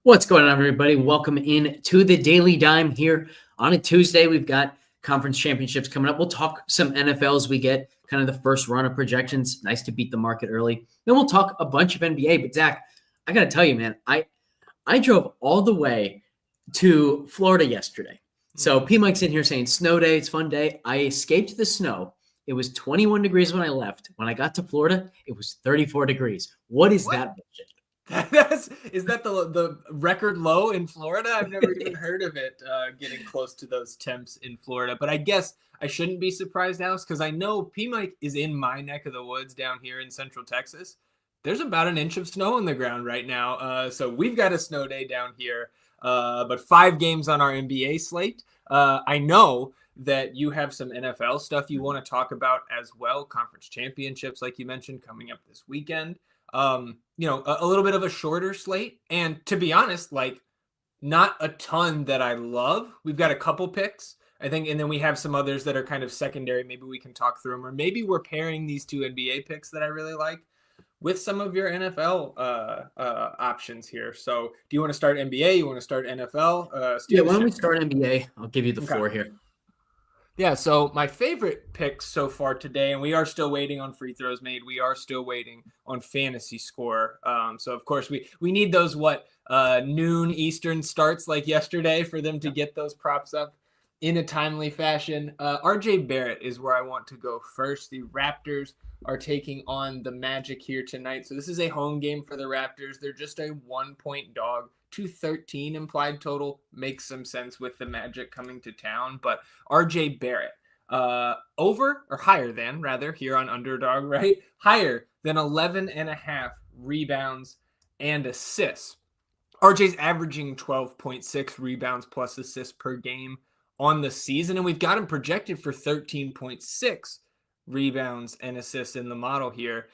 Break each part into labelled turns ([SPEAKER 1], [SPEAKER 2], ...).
[SPEAKER 1] What's going on, everybody? Welcome in to the Daily Dime here on a Tuesday. We've got conference championships coming up. We'll talk some NFL as we get kind of the first run of projections. Nice to beat the market early. Then we'll talk a bunch of NBA. But Zach, I got to tell you, man, I drove all the way to Florida yesterday. So P Mike's in here saying snow day, it's fun day. I escaped the snow. It was 21 degrees when I left. When I got to Florida, it was 34 degrees. What is that bullshit?
[SPEAKER 2] Is that the record low in Florida? I've never even heard of it getting close to those temps in Florida. But I guess I shouldn't be surprised, Alex, because I know P Mike is in my neck of the woods down here in Central Texas. There's about an inch of snow on the ground right now. So we've got a snow day down here, but 5 games on our NBA slate. I know that you have some NFL stuff you want to talk about as well. Conference championships, like you mentioned, coming up this weekend. A little bit of a shorter slate. And to be honest, like not a ton that I love. We've got a couple picks, I think, and then we have some others that are kind of secondary. Maybe we can talk through them, or maybe we're pairing these 2 NBA picks that I really like with some of your NFL options here. So do you want to start NBA? You want to start NFL?
[SPEAKER 1] Why don't we start NBA? I'll give you the floor here.
[SPEAKER 2] Yeah, so my favorite picks so far today, and we are still waiting on free throws made. We are still waiting on fantasy score. So, of course, we need those, noon Eastern starts like yesterday for them to get those props up in a timely fashion. RJ Barrett is where I want to go first. The Raptors are taking on the Magic here tonight. So this is a home game for the Raptors. They're just a 1-point dog. 213 implied total makes some sense with the Magic coming to town. But RJ Barrett, over or higher than, rather, here on Underdog, right? Higher than 11.5 rebounds and assists. RJ's averaging 12.6 rebounds plus assists per game on the season, and we've got him projected for 13.6 rebounds and assists in the model here.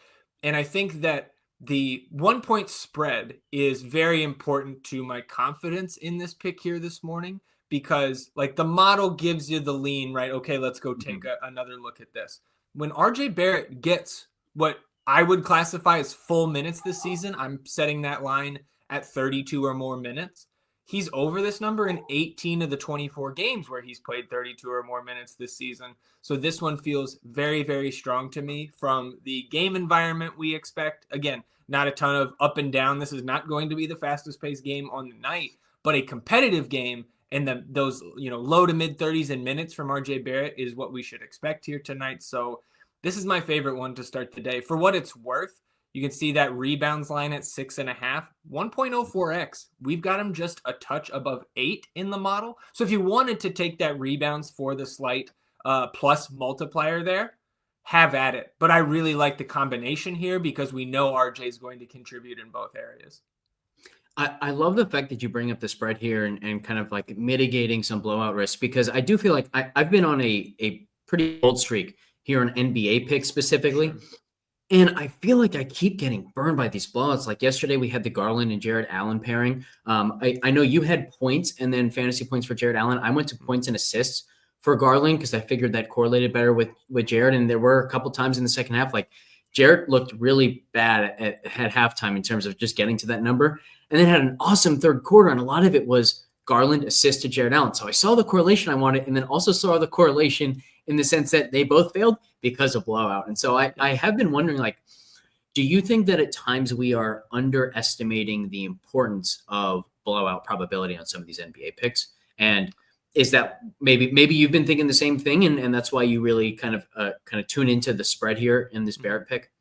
[SPEAKER 2] And I think that the 1-point spread is very important to my confidence in this pick here this morning, because like the model gives you the lean, right? Okay, let's go take another look at this. When RJ Barrett gets what I would classify as full minutes this season, I'm setting that line at 32 or more minutes. He's over this number in 18 of the 24 games where he's played 32 or more minutes this season. So this one feels very, very strong to me from the game environment we expect. Again, not a ton of up and down. This is not going to be the fastest paced game on the night, but a competitive game. And those low to mid 30s in minutes from RJ Barrett is what we should expect here tonight. So this is my favorite one to start the day. For what it's worth, you can see that rebounds line at 6.5, 1.04x. We've got him just a touch above 8 in the model. So if you wanted to take that rebounds for the slight plus multiplier there, have at it. But I really like the combination here because we know RJ is going to contribute in both areas.
[SPEAKER 1] I love the fact that you bring up the spread here and kind of like mitigating some blowout risk, because I do feel like I've been on a pretty bold streak here on NBA picks specifically. And I feel like I keep getting burned by these blowouts. Like yesterday, we had the Garland and Jared Allen pairing. I know you had points and then fantasy points for Jared Allen. I went to points and assists for Garland because I figured that correlated better with Jared. And there were a couple times in the second half, like Jared looked really bad at halftime in terms of just getting to that number. And then had an awesome third quarter. And a lot of it was Garland assist to Jared Allen. So I saw the correlation I wanted, and then also saw the correlation in the sense that they both failed because of blowout. And so I have been wondering, like, do you think that at times we are underestimating the importance of blowout probability on some of these NBA picks? And is that maybe you've been thinking the same thing, and that's why you really kind of tune into the spread here in this Barrett pick?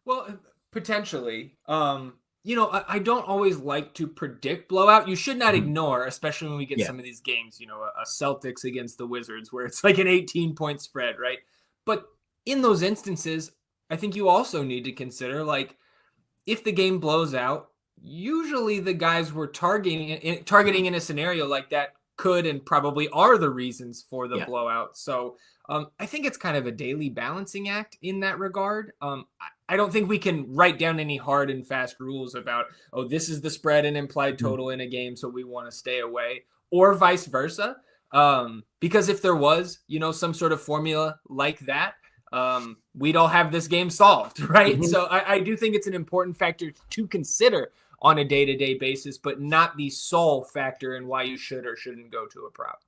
[SPEAKER 2] Well, potentially. I don't always like to predict blowout. You should not ignore, especially when we get some of these games, a Celtics against the Wizards where it's like an 18-point spread, right? But in those instances, I think you also need to consider, like, if the game blows out, usually the guys we're targeting in a scenario like that could and probably are the reasons for the blowout. So I think it's kind of a daily balancing act in that regard. I don't think we can write down any hard and fast rules about, this is the spread and implied total in a game, so we want to stay away, or vice versa. Because if there was, some sort of formula like that, we'd all have this game solved, right? So I do think it's an important factor to consider on a day-to-day basis, but not the sole factor in why you should or shouldn't go to a prop.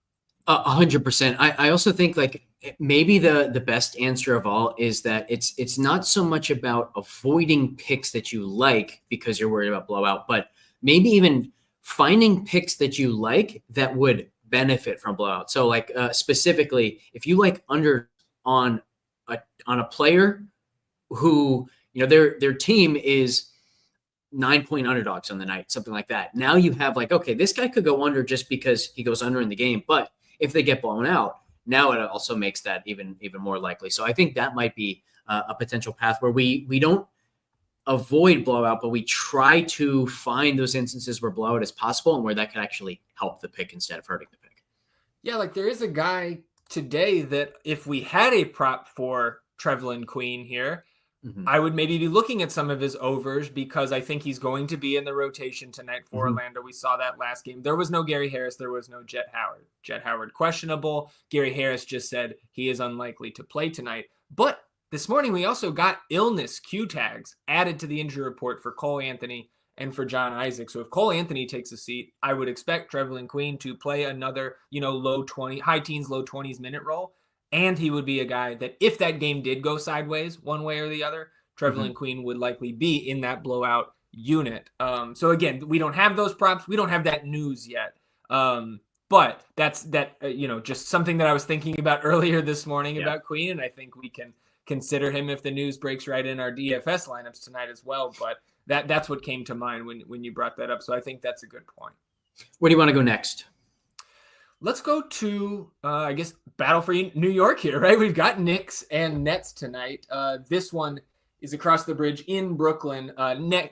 [SPEAKER 1] 100%. I also think like maybe the best answer of all is that it's not so much about avoiding picks that you like because you're worried about blowout, but maybe even finding picks that you like that would benefit from blowout. So like specifically, if you like under on a player who, their team is 9-point underdogs on the night, something like that. Now you have like, okay, this guy could go under just because he goes under in the game, but if they get blown out, now it also makes that even more likely. So I think that might be a potential path where we don't avoid blowout, but we try to find those instances where blowout is possible and where that can actually help the pick instead of hurting the pick.
[SPEAKER 2] Yeah, like there is a guy today that if we had a prop for Trevelyan Queen here, I would maybe be looking at some of his overs because I think he's going to be in the rotation tonight for Orlando. We saw that last game. There was no Gary Harris. There was no Jet Howard. Jet Howard questionable. Gary Harris just said he is unlikely to play tonight. But this morning we also got illness Q tags added to the injury report for Cole Anthony and for John Isaac. So if Cole Anthony takes a seat, I would expect Trevelyan Queen to play another, high teens, low 20s minute role. And he would be a guy that if that game did go sideways one way or the other, Trevelyan Queen would likely be in that blowout unit. So again, we don't have those props. We don't have that news yet. But that's just something that I was thinking about earlier this morning about Queen. And I think we can consider him if the news breaks right in our DFS lineups tonight as well. But that's what came to mind when you brought that up. So I think that's a good point.
[SPEAKER 1] Where do you want to go next?
[SPEAKER 2] Let's go to, battle for New York here, right? We've got Knicks and Nets tonight. This one is across the bridge in Brooklyn.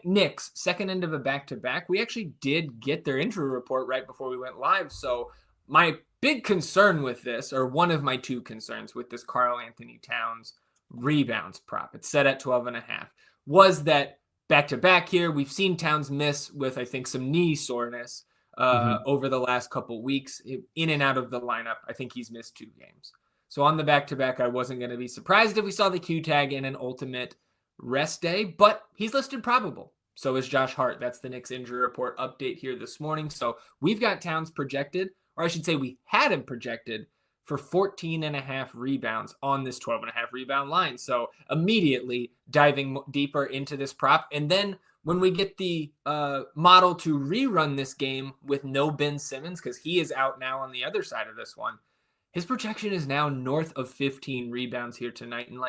[SPEAKER 2] Knicks, second end of a back-to-back. We actually did get their injury report right before we went live. So my big concern with this, or one of my two concerns with this Karl Anthony Towns rebounds prop, it's set at 12.5, was that back-to-back here, we've seen Towns miss with, I think, some knee soreness over the last couple weeks in and out of the lineup. I think he's missed 2 games. So on the back-to-back, I wasn't going to be surprised if we saw the Q tag in an ultimate rest day, but he's listed probable. So is Josh Hart. That's the Knicks injury report update here this morning. So we've got Towns projected, or I should say we had him projected for 14.5 rebounds on this 12.5 rebound line. So immediately diving deeper into this prop. And then when we get the model to rerun this game with no Ben Simmons, because he is out now on the other side of this one, his projection is now north of 15 rebounds here tonight. And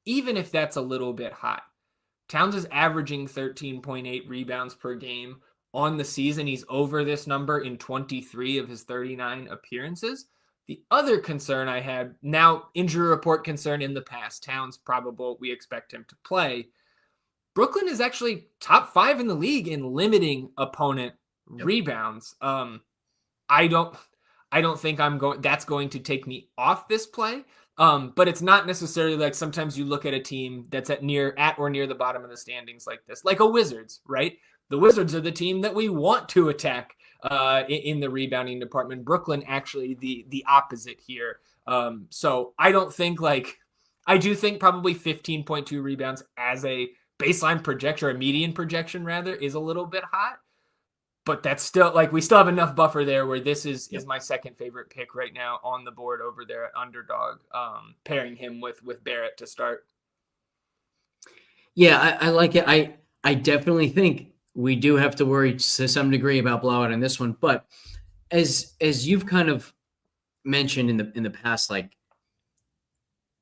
[SPEAKER 2] even if that's a little bit hot, Towns is averaging 13.8 rebounds per game on the season. He's over this number in 23 of his 39 appearances. The other concern I had, now injury report concern in the past, Towns probable, we expect him to play. Brooklyn is actually top 5 in the league in limiting opponent rebounds. I don't think that's going to take me off this play. But it's not necessarily like sometimes you look at a team that's at or near the bottom of the standings like this, like a Wizards, right? The Wizards are the team that we want to attack in the rebounding department. Brooklyn actually the opposite here. So I don't think I do think probably 15.2 rebounds as a baseline projection, or a median projection rather, is a little bit hot. But that's still we still have enough buffer there where this is my second favorite pick right now on the board over there at Underdog, pairing him with Barrett to start.
[SPEAKER 1] Yeah, I like it. I definitely think we do have to worry to some degree about blowout in this one. But as you've kind of mentioned in the past,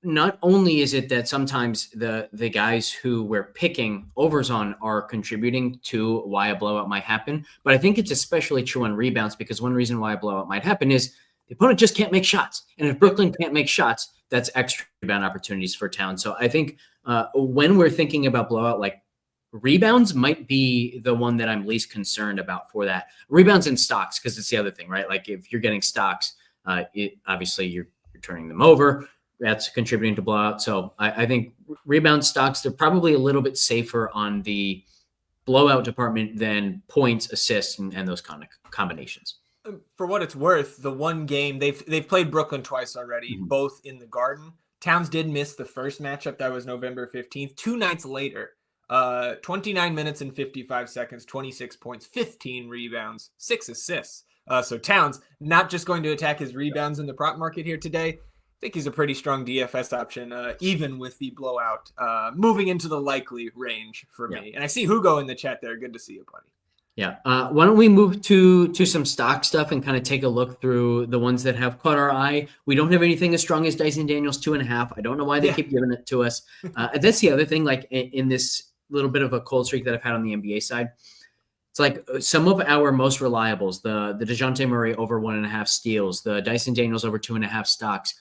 [SPEAKER 1] not only is it that sometimes the guys who we're picking overs on are contributing to why a blowout might happen, but I think it's especially true on rebounds, because one reason why a blowout might happen is the opponent just can't make shots. And if Brooklyn can't make shots, that's extra rebound opportunities for Towns. So I think when we're thinking about blowout, rebounds might be the one that I'm least concerned about for that. Rebounds and stocks, because it's the other thing, right? If you're getting stocks, obviously you're turning them over. That's contributing to blowout. So I think rebound stocks, they're probably a little bit safer on the blowout department than points, assists, and those kind of combinations.
[SPEAKER 2] For what it's worth, the one game they've played Brooklyn twice already, both in the Garden. Towns did miss the first matchup. That was November 15th. 2 nights later, 29 minutes and 55 seconds, 26 points, 15 rebounds, 6 assists. So Towns not just going to attack his rebounds in the prop market here today. I think he's a pretty strong DFS option, even with the blowout, moving into the likely range for me. And I see Hugo in the chat there. Good to see you, buddy.
[SPEAKER 1] Yeah. Why don't we move to some stock stuff and kind of take a look through the ones that have caught our eye. We don't have anything as strong as Dyson Daniels 2.5. I don't know why they keep giving it to us. That's the other thing, like in this little bit of a cold streak that I've had on the NBA side. It's like some of our most reliables, the DeJounte Murray over 1.5 steals, the Dyson Daniels over 2.5 stocks.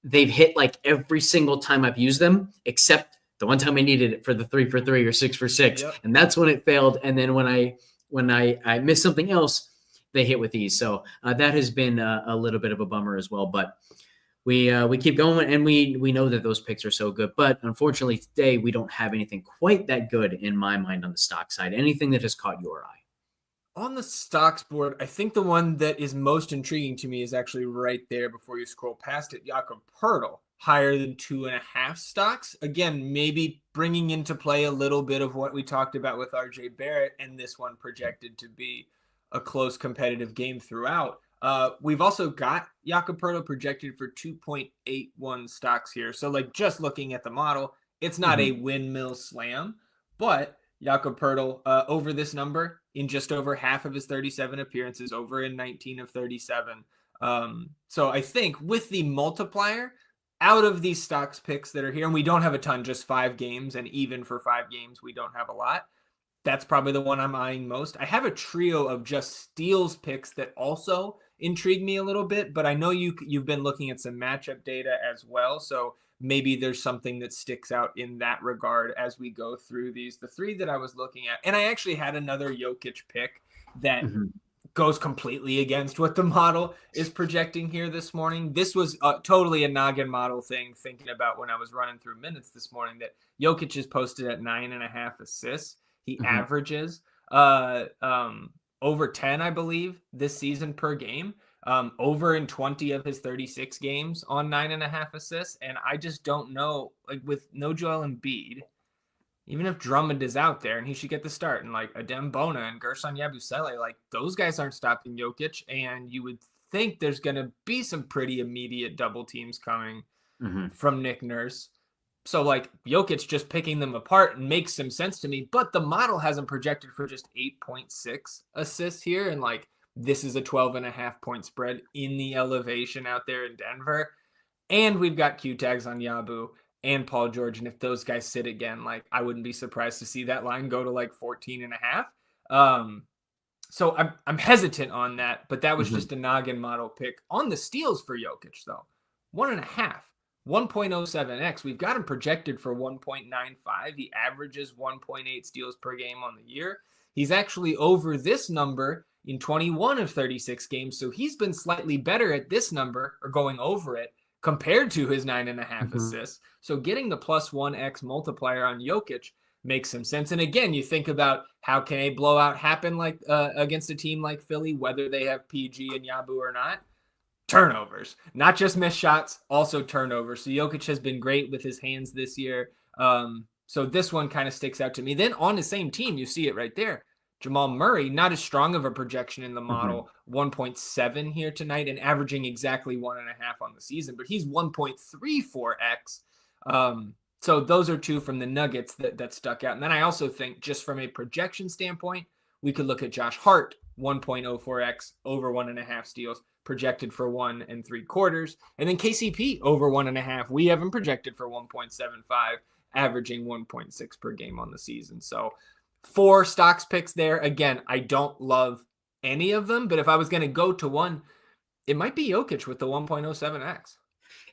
[SPEAKER 1] They've hit like every single time I've used them, except the one time I needed it for the 3 for 3 or 6 for 6.
[SPEAKER 2] Yep. And
[SPEAKER 1] that's when it failed. And then when I missed something else, they hit with these. So that has been a little bit of a bummer as well. But we keep going, and we know that those picks are so good. But unfortunately, today we don't have anything quite that good in my mind on the stock side. Anything that has caught your eye?
[SPEAKER 2] On the stocks board, I think the one that is most intriguing to me is actually right there before you scroll past it. Jakob Poeltl, higher than 2.5 stocks. Again, maybe bringing into play a little bit of what we talked about with RJ Barrett, and this one projected to be a close competitive game throughout. We've also got Jakob Poeltl projected for 2.81 stocks here. So like just looking at the model, it's not a windmill slam, but Jakob Poeltl over this number in just over half of his 37 appearances, over in 19 of 37. So I think with the multiplier out of these stocks picks that are here, and we don't have a ton, just 5 games, and even for 5 games, we don't have a lot. That's probably the one I'm eyeing most. I have a trio of just steals picks that also intrigue me a little bit, but I know you've been looking at some matchup data as well. So maybe there's something that sticks out in that regard as we go through these. The 3 that I was looking at, and I actually had another Jokic pick that goes completely against what the model is projecting here this morning. This was totally a noggin model thing, thinking about when I was running through minutes this morning, that Jokic is posted at 9.5 assists. He averages over 10, I believe, this season per game, over in 20 of his 36 games on 9.5 assists. And I just don't know, like with no Joel Embiid, even if Drummond is out there and he should get the start, and like Adem Bona and Gerson Yabusele, like those guys aren't stopping Jokic. And you would think there's going to be some pretty immediate double teams coming from Nick Nurse. So like Jokic just picking them apart makes some sense to me, but the model hasn't projected for just 8.6 assists here. And like, this is a 12.5 point spread in the elevation out there in Denver. And we've got Q tags on Yabu and Paul George. And if those guys sit again, like I wouldn't be surprised to see that line go to like 14.5. So I'm hesitant on that, but that was just a noggin model pick. On the steals for Jokic though, 1.5. 1.07x. We've got him projected for 1.95. He averages 1.8 steals per game on the year. He's actually over this number in 21 of 36 games. So he's been slightly better at this number, or going over it, compared to his 9.5 assists. So getting the plus 1x multiplier on Jokic makes some sense. And again, you think about how can a blowout happen like against a team like Philly, whether they have PG and Yabu or not. Turnovers, not just missed shots, also turnovers. So Jokic has been great with his hands this year. So this one kind of sticks out to me. Then on the same team, you see it right there. Jamal Murray, not as strong of a projection in the model, 1.7 here tonight and averaging exactly 1.5 on the season, but he's 1.34x. So those are 2 from the Nuggets that stuck out. And then I also think just from a projection standpoint, we could look at Josh Hart, 1.04x, over 1.5 steals, projected for 1 3/4. And then KCP over 1.5. We have him projected for 1.75, averaging 1.6 per game on the season. So 4 stocks picks there. Again, I don't love any of them, but if I was going to go to one, it might be Jokic with the 1.07x.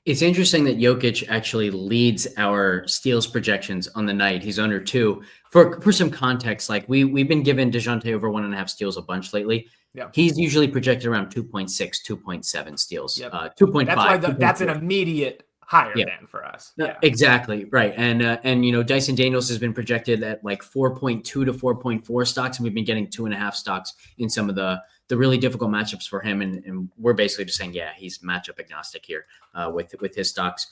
[SPEAKER 1] It's interesting that Jokic actually leads our steals projections on the night. He's under 2. For some context, like we've been given DeJounte over 1.5 steals a bunch lately.
[SPEAKER 2] Yeah.
[SPEAKER 1] He's usually projected around 2.6, 2.7 steals,
[SPEAKER 2] yep.
[SPEAKER 1] 2.5.
[SPEAKER 2] That's why that's an immediate higher than for us. Yeah,
[SPEAKER 1] exactly. Right. And, you know, Dyson Daniels has been projected at like 4.2 to 4.4 stocks. And we've been getting 2.5 stocks in some of the really difficult matchups for him. And we're basically just saying, yeah, he's matchup agnostic here with his stocks.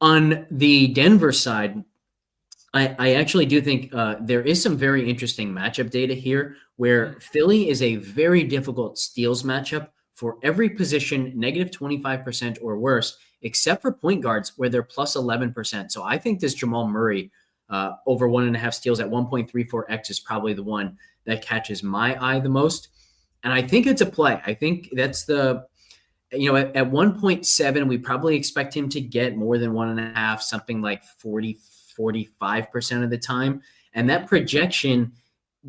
[SPEAKER 1] On the Denver side, I actually do think there is some very interesting matchup data here where
[SPEAKER 2] Mm.
[SPEAKER 1] Philly is a very difficult steals matchup for every position, negative 25% or worse, except for point guards where they're plus 11%. So I think this Jamal Murray over 1.5 steals at 1.34x is probably the one that catches my eye the most. And I think it's a play. I think that's at 1.7, we probably expect him to get more than 1.5, something like 45% of the time. And that projection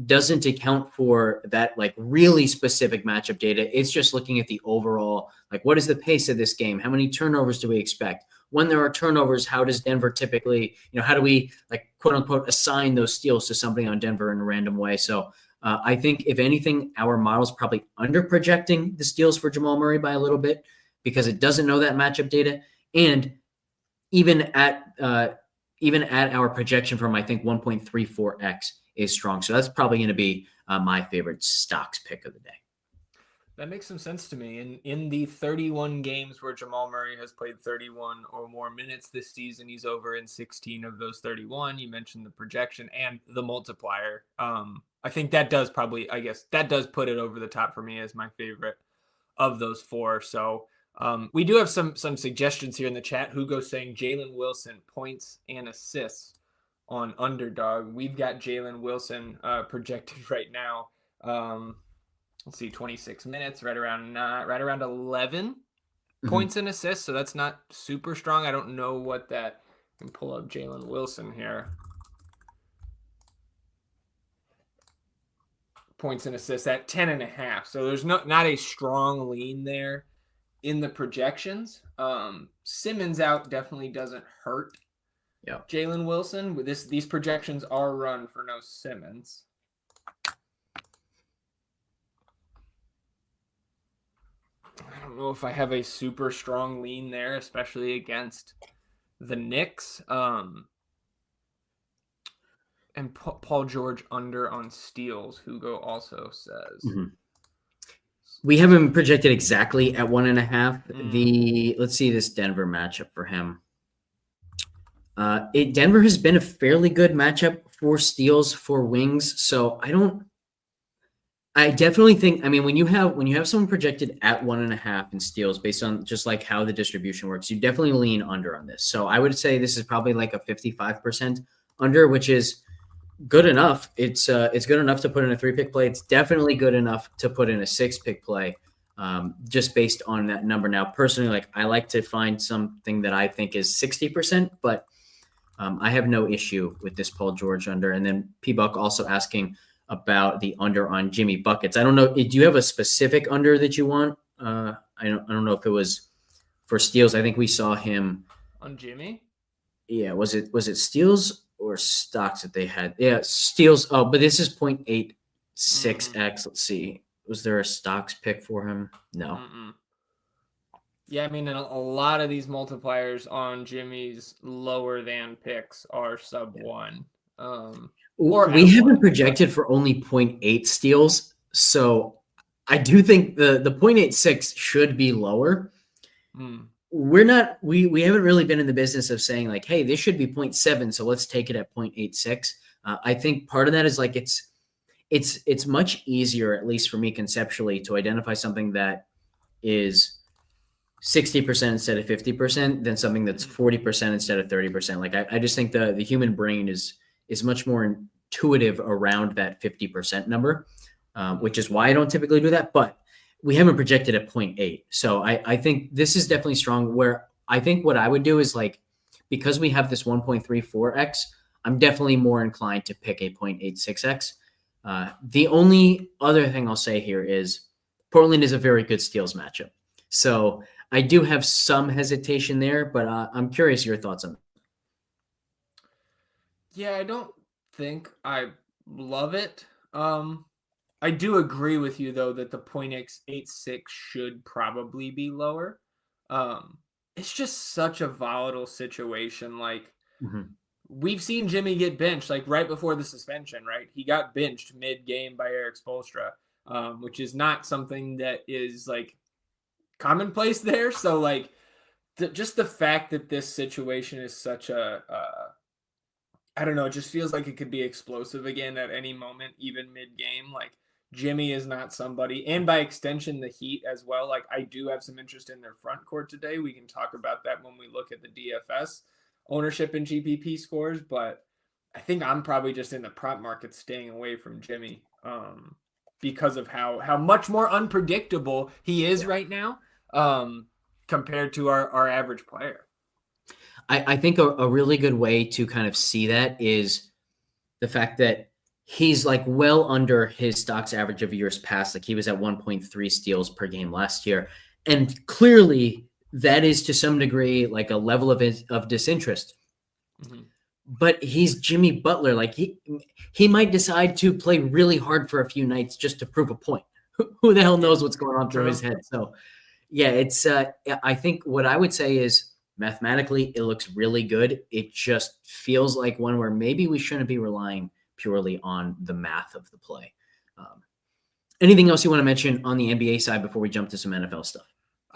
[SPEAKER 1] doesn't account for that like really specific matchup data. It's just looking at the overall, like what is the pace of this game? How many turnovers do we expect? When there are turnovers, how does Denver typically, how do we like quote unquote assign those steals to somebody on Denver in a random way? So I think if anything, our model's probably under projecting the steals for Jamal Murray by a little bit because it doesn't know that matchup data. And even at our projection from I think 1.34x is strong. So that's probably going to be my favorite stocks pick of the day.
[SPEAKER 2] That makes some sense to me. In the 31 games where Jamal Murray has played 31 or more minutes this season, he's over in 16 of those 31. You mentioned the projection and the multiplier. I think that does put it over the top for me as my favorite of those four. So we do have some suggestions here in the chat. Hugo's saying Jalen Wilson points and assists on underdog. We've got Jalen Wilson projected right now. Let's see, 26 minutes, right around 11 points and assists. So that's not super strong. I don't know what that. I can pull up Jalen Wilson here. Points and assists at 10.5. So there's not a strong lean there in the projections. Simmons out definitely doesn't hurt.
[SPEAKER 1] Yeah.
[SPEAKER 2] Jalen Wilson. These projections are run for no Simmons. I don't know if I have a super strong lean there, especially against the Knicks. And Paul George under on steals, Hugo also says.
[SPEAKER 1] We have him projected exactly at 1.5. Let's see this Denver matchup for him. Denver has been a fairly good matchup for steals for wings. So I definitely think, when you have someone projected at 1.5 in steals based on just like how the distribution works, you definitely lean under on this. So I would say this is probably like a 55% under, which is good enough. It's good enough to put in a 3-pick play. It's definitely good enough to put in a 6-pick play, just based on that number. Now, personally, like I like to find something that I think is 60%, but I have no issue with this Paul George under. And then P-Buck also asking about the under on Jimmy buckets. I don't know. Do you have a specific under that you want? I don't know if it was for steals. I think we saw him
[SPEAKER 2] on Jimmy.
[SPEAKER 1] Yeah. Was it steals or stocks that they had? Yeah. Steals. Oh, but this is 0.86x. Let's see. Was there a stocks pick for him? No.
[SPEAKER 2] Yeah. And a lot of these multipliers on Jimmy's lower than picks are sub 1.
[SPEAKER 1] We haven't projected for only 0.8 steals, so I do think the 0.86 should be lower. We haven't really been in the business of saying like, hey, this should be 0.7, so let's take it at 0.86. I think part of that is like it's much easier, at least for me conceptually, to identify something that is 60% instead of 50% than something that's 40% instead of 30%. Like I just think the human brain is much more intuitive around that 50% number, which is why I don't typically do that. But we haven't projected at 0.8. So I think this is definitely strong, where I think what I would do is like, because we have this 1.34x, I'm definitely more inclined to pick a 0.86x. The only other thing I'll say here is Portland is a very good steals matchup. So I do have some hesitation there, but I'm curious your thoughts on that.
[SPEAKER 2] Yeah, I don't think I love it. I do agree with you, though, that the 0.86 should probably be lower. It's just such a volatile situation. Like, we've seen Jimmy get benched, like, right before the suspension, right? He got benched mid-game by Eric Spoelstra, which is not something that is, like, commonplace there. So, like, just the fact that this situation is such a I don't know. It just feels like it could be explosive again at any moment, even mid game. Like Jimmy is not somebody, and by extension, the Heat as well. Like I do have some interest in their front court today. We can talk about that when we look at the DFS ownership and GPP scores. But I think I'm probably just in the prop market staying away from Jimmy because of how much more unpredictable he is right now compared to our average player.
[SPEAKER 1] I think a really good way to kind of see that is the fact that he's like well under his stocks average of years past. Like he was at 1.3 steals per game last year. And clearly that is to some degree like a level of disinterest. Mm-hmm. But he's Jimmy Butler. Like he might decide to play really hard for a few nights just to prove a point. Who the hell knows what's going on through his head? So yeah, it's I think what I would say is mathematically it looks really good. It just feels like one where maybe we shouldn't be relying purely on the math of the play. Anything else you want to mention on the NBA side before we jump to some NFL stuff?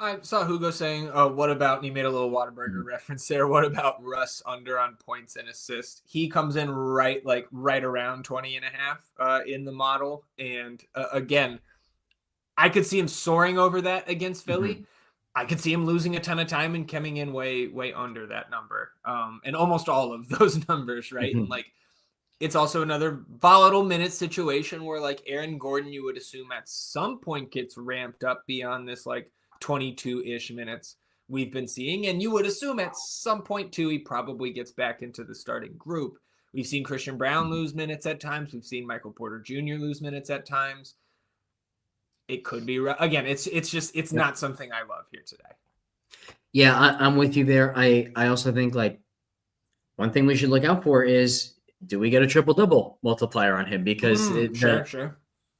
[SPEAKER 2] I saw Hugo saying, what about, and he made a little Whataburger reference there. What about Russ under on points and assists? He comes in right around 20.5 in the model. And again, I could see him soaring over that against Philly. Mm-hmm. I could see him losing a ton of time and coming in way under that number. And almost all of those numbers, right? Mm-hmm. And like, it's also another volatile minute situation where like Aaron Gordon, you would assume at some point gets ramped up beyond this like 22-ish minutes we've been seeing. And you would assume at some point too, he probably gets back into the starting group. We've seen Christian Brown lose minutes at times. We've seen Michael Porter Jr. lose minutes at times. It could be, again, it's not something I love here today.
[SPEAKER 1] Yeah, I'm with you there. I also think like one thing we should look out for is, do we get a triple-double multiplier on him? Because
[SPEAKER 2] sure.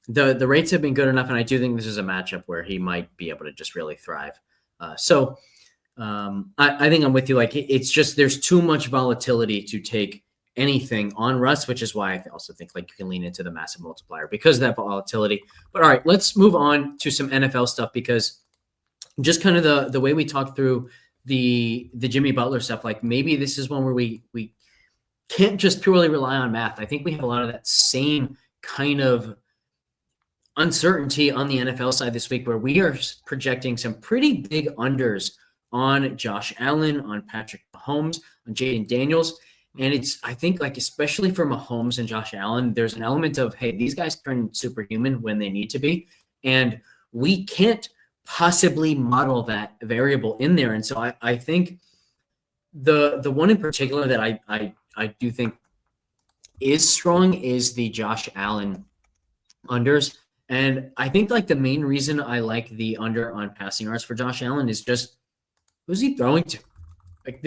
[SPEAKER 1] The rates have been good enough, and I do think this is a matchup where he might be able to just really thrive. I think I'm with you. Like it's just there's too much volatility to take anything on Russ, which is why I also think like you can lean into the massive multiplier because of that volatility. But all right, let's move on to some NFL stuff because just kind of the way we talked through the Jimmy Butler stuff, like maybe this is one where we can't just purely rely on math. I think we have a lot of that same kind of uncertainty on the NFL side this week where we are projecting some pretty big unders on Josh Allen, on Patrick Mahomes, on Jaden Daniels. And it's, I think, like, especially for Mahomes and Josh Allen, there's an element of, hey, these guys turn superhuman when they need to be. And we can't possibly model that variable in there. And so I think the one in particular that I do think is strong is the Josh Allen unders. And I think like the main reason I like the under on passing yards for Josh Allen is just who's he throwing to? Like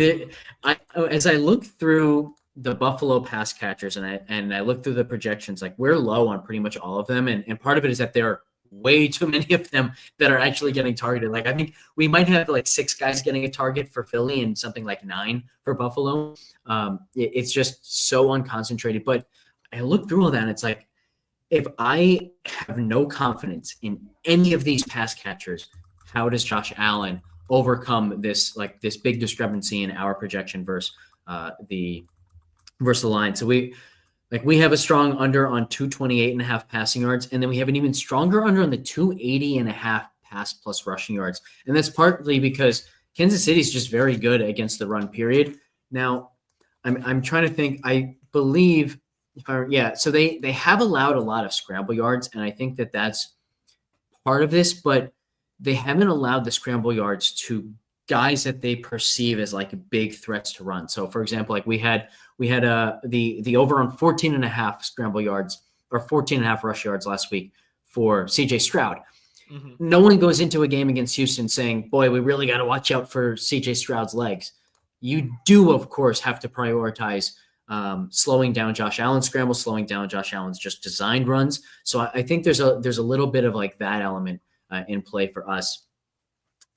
[SPEAKER 1] as I look through the Buffalo pass catchers and I look through the projections, like we're low on pretty much all of them. And part of it is that there are way too many of them that are actually getting targeted. Like I think we might have like 6 guys getting a target for Philly and something like 9 for Buffalo. It's just so unconcentrated. But I look through all that and it's like, if I have no confidence in any of these pass catchers, how does Josh Allen overcome this big discrepancy in our projection versus the line? So we have a strong under on 228.5 passing yards, and then we have an even stronger under on the 280.5 pass plus rushing yards. And that's partly because Kansas City is just very good against the run period. Now, I'm trying to think. I believe so they have allowed a lot of scramble yards, and I think that that's part of this, but they haven't allowed the scramble yards to guys that they perceive as like big threats to run. So for example, like we had the over on 14.5 scramble yards or 14.5 rush yards last week for CJ Stroud. Mm-hmm. No one goes into a game against Houston saying, boy, we really got to watch out for CJ Stroud's legs. You do, of course, have to prioritize slowing down Josh Allen's scrambles, slowing down Josh Allen's just designed runs. So I think there's a little bit of like that element in play for us.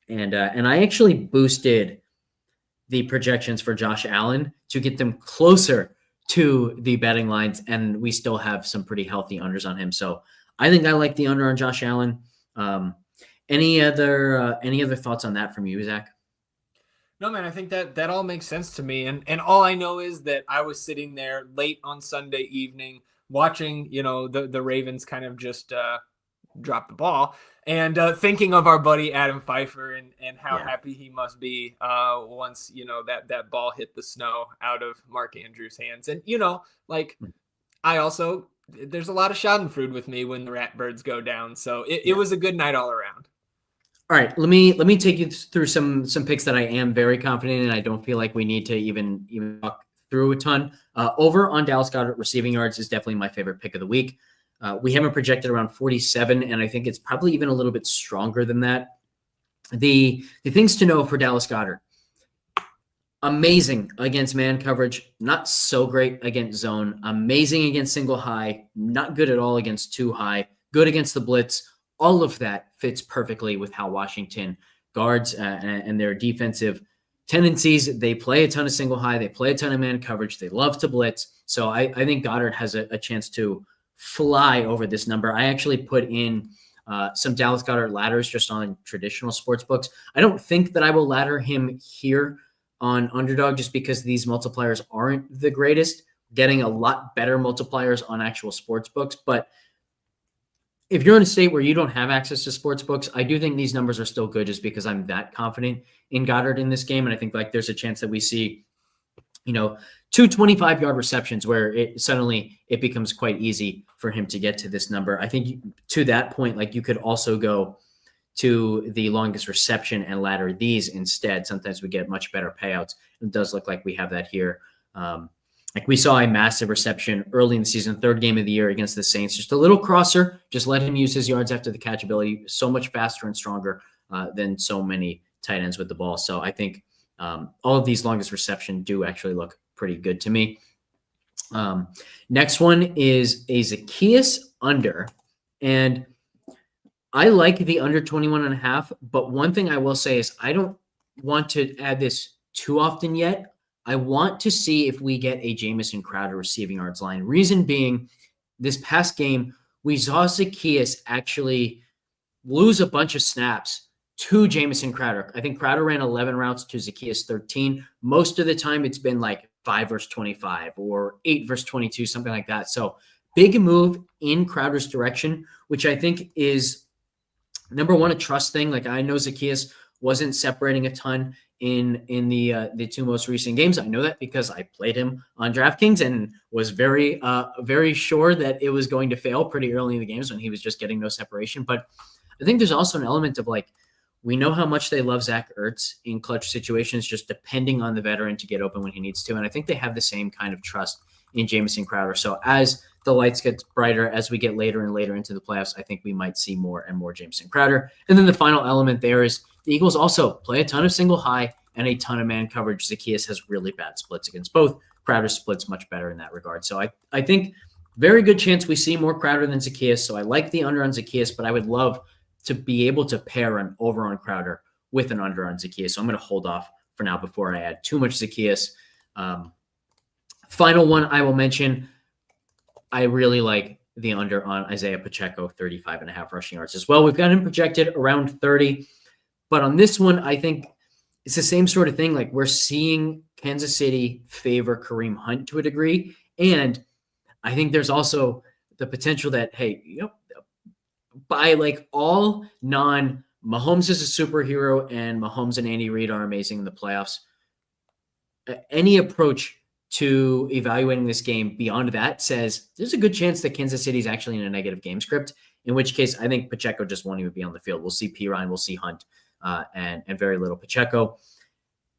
[SPEAKER 1] And I actually boosted the projections for Josh Allen to get them closer to the betting lines, and we still have some pretty healthy unders on him. So I think I like the under on Josh Allen. Any other thoughts on that from you, Zach?
[SPEAKER 2] No, man, I think that all makes sense to me. And all I know is that I was sitting there late on Sunday evening watching, the Ravens kind of just drop the ball and thinking of our buddy Adam Pfeiffer and how happy he must be once, that ball hit the snow out of Mark Andrews' hands. And, there's a lot of schadenfreude with me when the Ratbirds go down. So it was a good night all around.
[SPEAKER 1] All right, let me take you through some picks that I am very confident in. I don't feel like we need to even talk through a ton. Over on Dallas Goedert receiving yards is definitely my favorite pick of the week. We have him projected around 47, and I think it's probably even a little bit stronger than that. The things to know for Dallas Goedert: amazing against man coverage, not so great against zone. Amazing against single high, not good at all against two high. Good against the blitz. All of that fits perfectly with how Washington guards and their defensive tendencies. They play a ton of single high. They play a ton of man coverage. They love to blitz. So I think Goddard has a chance to fly over this number. I actually put in some Dallas Goedert ladders just on traditional sports books. I don't think that I will ladder him here on Underdog just because these multipliers aren't the greatest. Getting a lot better multipliers on actual sports books, but if you're in a state where you don't have access to sports books, I do think these numbers are still good just because I'm that confident in Goddard in this game. And I think there's a chance that we see, 2 25-yard receptions where it suddenly becomes quite easy for him to get to this number. I think to that point, you could also go to the longest reception and ladder these instead. Sometimes we get much better payouts. It does look like we have that here. We saw a massive reception early in the season, third game of the year against the Saints. Just a little crosser. Just let him use his yards after the catch ability. So much faster and stronger than so many tight ends with the ball. So I think all of these longest reception do actually look pretty good to me. Next one is a Zacchaeus under. And I like the under 21.5. But one thing I will say is I don't want to add this too often yet. I want to see if we get a Jamison Crowder receiving yards line. Reason being, this past game, we saw Zacchaeus actually lose a bunch of snaps to Jamison Crowder. I think Crowder ran 11 routes to Zacchaeus 13. Most of the time, it's been 5 versus 25 or 8 versus 22, something like that. So big move in Crowder's direction, which I think is, number one, a trust thing. I know Zacchaeus wasn't separating a ton in the two most recent games. I know that because I played him on DraftKings and was very sure that it was going to fail pretty early in the games when he was just getting no separation. But I think there's also an element of we know how much they love Zach Ertz in clutch situations, just depending on the veteran to get open when he needs to. And I think they have the same kind of trust in Jamison Crowder. So as the lights get brighter, as we get later and later into the playoffs, I think we might see more and more Jamison Crowder. And then the final element there is the Eagles also play a ton of single high and a ton of man coverage. Zacchaeus has really bad splits against both. Crowder splits much better in that regard. So I think very good chance we see more Crowder than Zacchaeus. So I like the under on Zacchaeus, but I would love to be able to pair an over on Crowder with an under on Zacchaeus. So I'm going to hold off for now before I add too much Zacchaeus. Final one I will mention, I really like the under on Isaiah Pacheco, 35.5 rushing yards as well. We've got him projected around 30. But on this one, I think it's the same sort of thing. We're seeing Kansas City favor Kareem Hunt to a degree. And I think there's also the potential that, hey, by all Mahomes is a superhero and Mahomes and Andy Reid are amazing in the playoffs. Any approach to evaluating this game beyond that says there's a good chance that Kansas City is actually in a negative game script, in which case I think Pacheco just won't even be on the field. We'll see Pirine, we'll see Hunt, and very little Pacheco.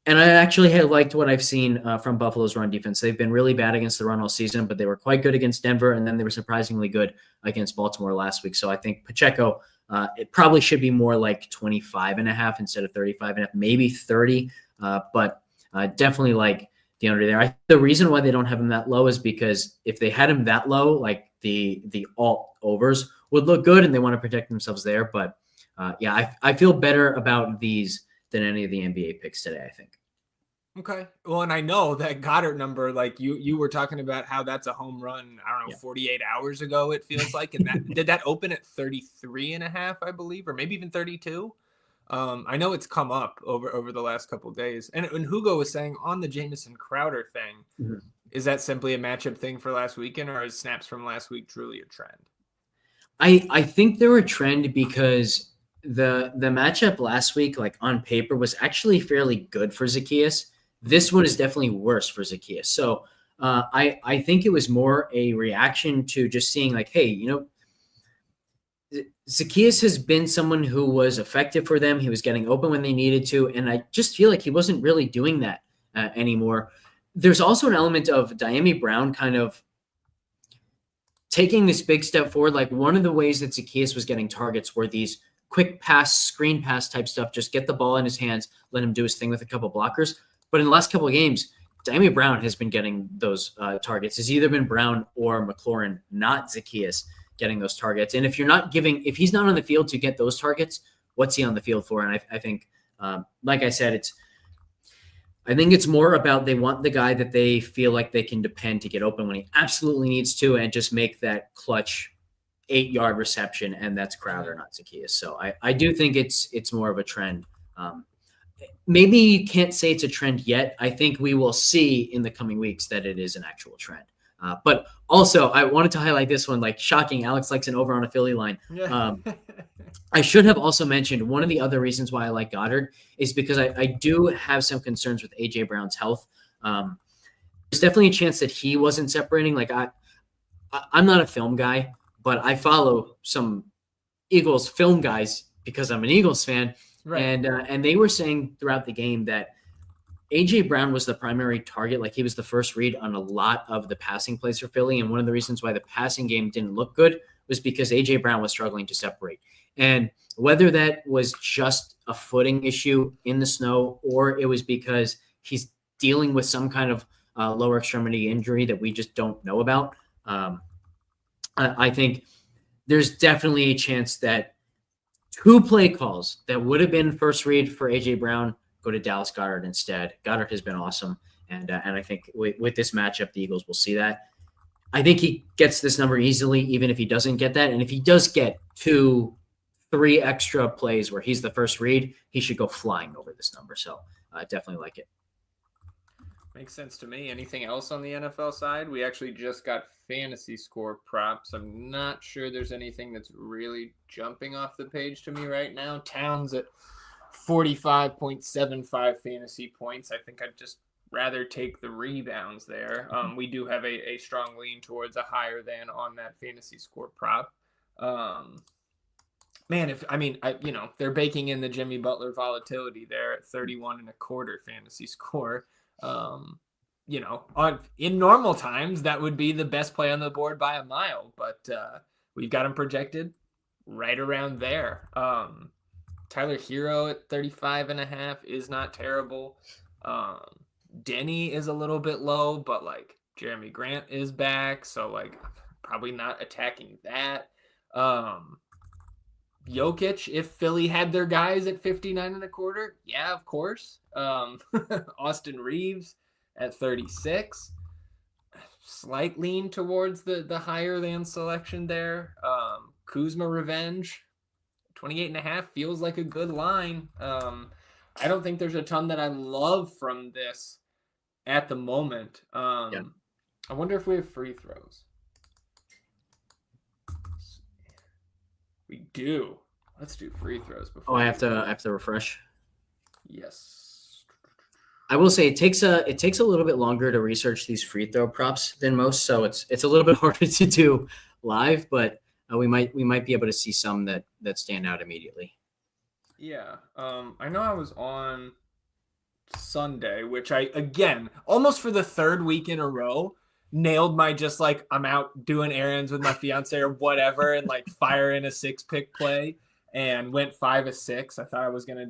[SPEAKER 1] And I actually had liked what I've seen from Buffalo's run defense. They've been really bad against the run all season, but they were quite good against Denver, and then they were surprisingly good against Baltimore last week. So I think Pacheco, it probably should be more 25.5 instead of 35.5, maybe 30, but definitely the under there. The reason why they don't have him that low is because if they had him that low, the alt overs would look good, and they want to protect themselves there. But I feel better about these than any of the NBA picks today, I think.
[SPEAKER 2] Okay. Well, and I know that Goddard number, you were talking about how that's a home run, 48 hours ago, it feels like. And that did that open at 33.5, I believe, or maybe even 32? I know it's come up over the last couple of days. And Hugo was saying on the Jamison Crowder thing, is that simply a matchup thing for last weekend, or is snaps from last week truly a trend?
[SPEAKER 1] I think they're a trend because the matchup last week, like on paper, was actually fairly good for Zacchaeus. This one is definitely worse for Zacchaeus. So I think it was more a reaction to just seeing like, hey, Zacchaeus has been someone who was effective for them. He was getting open when they needed to, and I just feel like he wasn't really doing that anymore. There's also an element of Diami Brown kind of taking this big step forward. Like one of the ways that Zacchaeus was getting targets were these quick pass, screen pass type stuff. Just get the ball in his hands, let him do his thing with a couple blockers. But in the last couple of games, Diami Brown has been getting those targets. It's either been Brown or McLaurin, not Zacchaeus, getting those targets. And if he's not on the field to get those targets, what's he on the field for? And I think, like I said, I think it's more about they want the guy that they feel like they can depend to get open when he absolutely needs to and just make that clutch 8-yard reception, and that's Crowder, not Zacchaeus. So I do think it's more of a trend. Maybe you can't say it's a trend yet. I think we will see in the coming weeks that it is an actual trend. But also, I wanted to highlight this one, like shocking. Alex likes an over on a Philly line. I should have also mentioned one of the other reasons why I like Goddard is because I do have some concerns with A.J. Brown's health. There's definitely a chance that he wasn't separating. Like I'm not a film guy, but I follow some Eagles film guys because I'm an Eagles fan. Right. And they were saying throughout the game that A.J. Brown was the primary target. Like he was the first read on a lot of the passing plays for Philly. And one of the reasons why the passing game didn't look good was because A.J. Brown was struggling to separate. And whether that was just a footing issue in the snow or it was because he's dealing with some kind of lower extremity injury that we just don't know about, I think there's definitely a chance that 2 play calls that would have been first read for A.J. Brown go to Dallas Goedert instead. Goddard has been awesome. And I think with this matchup, the Eagles will see that. I think he gets this number easily, even if he doesn't get that. And if he does get 2-3 extra plays where he's the first read, he should go flying over this number. So definitely like it.
[SPEAKER 2] Makes sense to me. Anything else on the NFL side? We actually just got fantasy score props. I'm not sure there's anything that's really jumping off the page to me right now. Towns at 45.75 fantasy points. I think I'd just rather take the rebounds there. We do have a strong lean towards a higher than on that fantasy score prop. They're baking in the Jimmy Butler volatility there at 31.25 fantasy score. In normal times, that would be the best play on the board by a mile, but we've got him projected right around there. Tyler Hero at 35.5 is not terrible. Denny is a little bit low, but like Jeremy Grant is back, so like probably not attacking that. Jokic, if Philly had their guys at 59.25, yeah, of course. Austin Reeves at 36. Slight lean towards the higher than selection there. Kuzma revenge, 28.5 feels like a good line. I don't think there's a ton that I love from this at the moment. I wonder if we have free throws. We do. Let's do free throws before.
[SPEAKER 1] I have to refresh.
[SPEAKER 2] Yes.
[SPEAKER 1] I will say it takes a little bit longer to research these free throw props than most, so it's a little bit harder to do live, but we might be able to see some that stand out immediately.
[SPEAKER 2] Yeah. I know I was on Sunday, which I, again, almost for the third week in a row, nailed my just like I'm out doing errands with my fiance or whatever and like fire in a 6-pick play and went 5 of 6. I thought I was gonna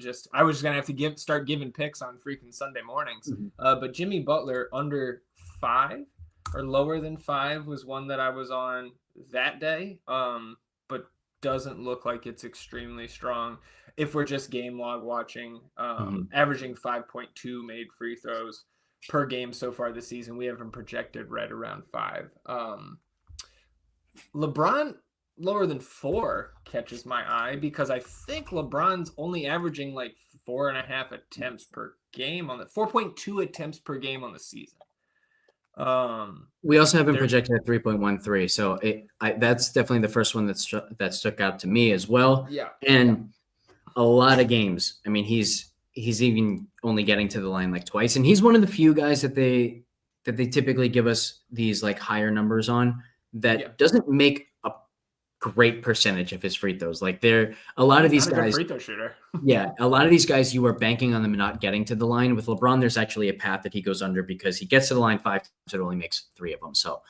[SPEAKER 2] have to start giving picks on freaking Sunday mornings. But Jimmy Butler under 5 or lower than 5 was one that I was on that day. But doesn't look like it's extremely strong if we're just game log watching. Averaging 5.2 made free throws per game so far this season. We have him projected right around 5. LeBron lower than 4 catches my eye because I think LeBron's only averaging like 4.5 attempts per game on the 4.2 attempts per game on the season.
[SPEAKER 1] We also have him projected at 3.13, so that's definitely the first one that stuck out to me as well.
[SPEAKER 2] Yeah,
[SPEAKER 1] and a lot of games. I mean, he's even only getting to the line like twice, and he's one of the few guys that they typically give us these like higher numbers on that doesn't make a great percentage of his free throws. Like a lot of these guys,
[SPEAKER 2] free throw shooter.
[SPEAKER 1] Yeah, a lot of these guys, you are banking on them not getting to the line. With LeBron, there's actually a path that he goes under because he gets to the line 5 times, it only makes 3 of them. So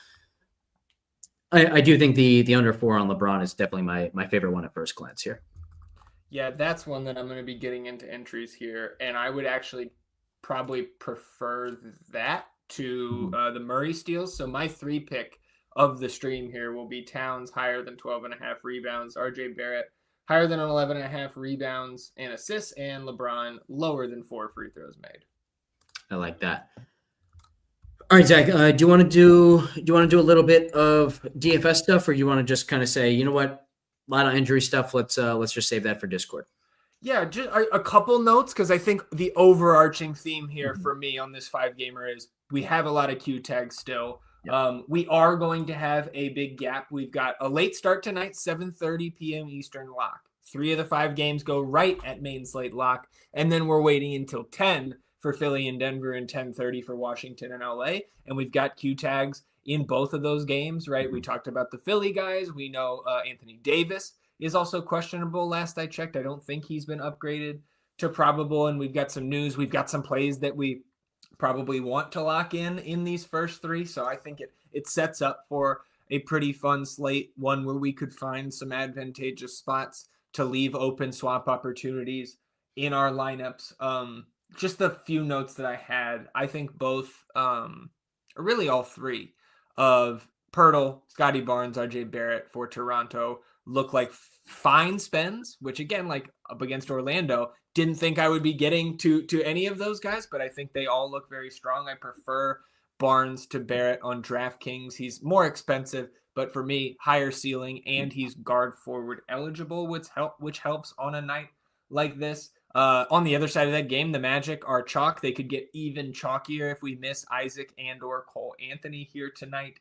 [SPEAKER 1] I do think the under 4 on LeBron is definitely my favorite one at first glance here.
[SPEAKER 2] Yeah, that's one that I'm going to be getting into entries here, and I would actually probably prefer that to the Murray steals. So my 3 pick of the stream here will be Towns higher than 12.5 rebounds, RJ Barrett higher than 11.5 rebounds and assists, and LeBron lower than 4 free throws made.
[SPEAKER 1] I like that. All right, Zach, do you want to do a little bit of DFS stuff, or you want to just kind of say, you know what, a lot of injury stuff. Let's just save that for Discord.
[SPEAKER 2] Yeah, just a couple notes, because I think the overarching theme here for me on this 5-gamer is we have a lot of Q tags still. Yep. We are going to have a big gap. We've got a late start tonight, 7:30 p.m. Eastern lock. 3 of the 5 games go right at main slate lock, and then we're waiting until 10 for Philly and Denver and 10:30 for Washington and LA. And we've got Q tags in both of those games, right? We talked about the Philly guys. We know Anthony Davis is also questionable. Last I checked, I don't think he's been upgraded to probable. And we've got some news. We've got some plays that we probably want to lock in these first 3. So I think it sets up for a pretty fun slate, one where we could find some advantageous spots to leave open swap opportunities in our lineups. Just a few notes that I had. I think both, really all 3 of Pirtle, Scotty Barnes, RJ Barrett for Toronto look like fine spends, which again, like up against Orlando, didn't think I would be getting to any of those guys, but I think they all look very strong. I prefer Barnes to Barrett on DraftKings. He's more expensive, but for me, higher ceiling, and he's guard forward eligible, which helps on a night like this. On the other side of that game, the Magic are chalk. They could get even chalkier if we miss Isaac and or Cole Anthony here tonight.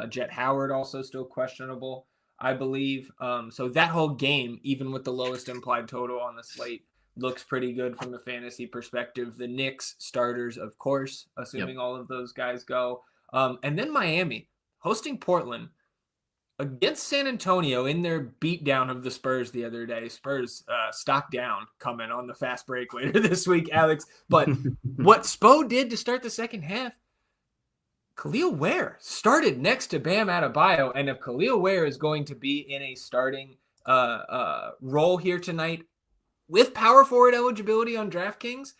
[SPEAKER 2] Jet Howard also still questionable, I believe. So that whole game, even with the lowest implied total on the slate, looks pretty good from a fantasy perspective. The Knicks starters, of course, assuming all of those guys go. And then Miami hosting Portland against San Antonio in their beatdown of the Spurs the other day. Spurs stock down coming on the fast break later this week, Alex. But what Spo did to start the second half, Khalil Ware started next to Bam Adebayo. And if Khalil Ware is going to be in a starting role here tonight with power forward eligibility on DraftKings,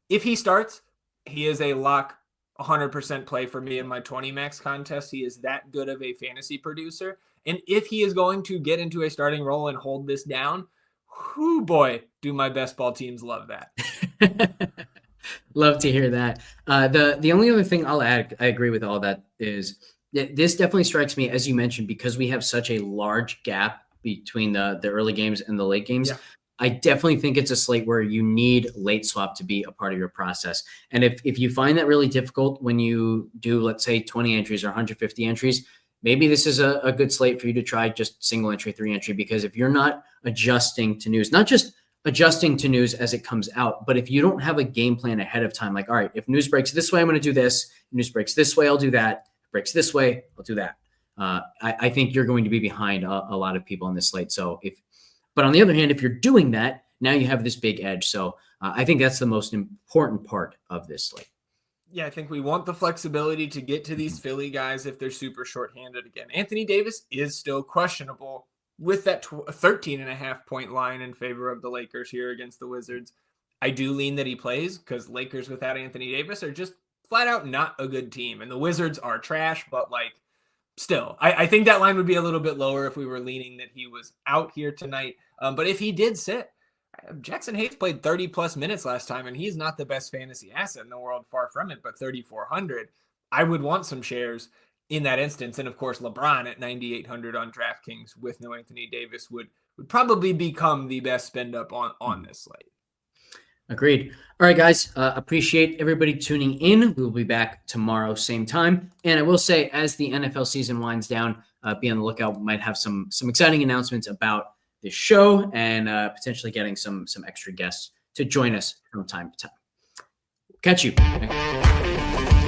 [SPEAKER 2] if he starts, he is a lock 100% play for me in my 20 max contest. He is that good of a fantasy producer. And if he is going to get into a starting role and hold this down, whoo boy, do my best ball teams love that.
[SPEAKER 1] Love to hear that. The only other thing I'll add, I agree with all that, is that this definitely strikes me, as you mentioned, because we have such a large gap between the early games and the late games. Yeah. I definitely think it's a slate where you need late swap to be a part of your process. And if you find that really difficult when you do, let's say, 20 entries or 150 entries, maybe this is a good slate for you to try just single entry, 3 entry, because if you're not adjusting to news, not just adjusting to news as it comes out, but if you don't have a game plan ahead of time, like, all right, if news breaks this way, I'm going to do this. If news breaks this way, I'll do that. If it breaks this way, I'll do that. I think you're going to be behind a lot of people on this slate. But on the other hand, if you're doing that, now you have this big edge. So I think that's the most important part of this slate.
[SPEAKER 2] Yeah, I think we want the flexibility to get to these Philly guys if they're super shorthanded again. Anthony Davis is still questionable with that 13.5 point line in favor of the Lakers here against the Wizards. I do lean that he plays because Lakers without Anthony Davis are just flat out not a good team. And the Wizards are trash, but like, still, I think that line would be a little bit lower if we were leaning that he was out here tonight. But if he did sit, Jackson Hayes played 30-plus minutes last time, and he's not the best fantasy asset in the world, far from it, but 3,400. I would want some shares. in that instance. And of course, LeBron at 9,800 on DraftKings with no Anthony Davis would probably become the best spend up on this slate.
[SPEAKER 1] Agreed. All right, guys. Appreciate everybody tuning in. We will be back tomorrow, same time. And I will say, as the NFL season winds down, be on the lookout. We might have some exciting announcements about this show and potentially getting some extra guests to join us from time to time. Catch you.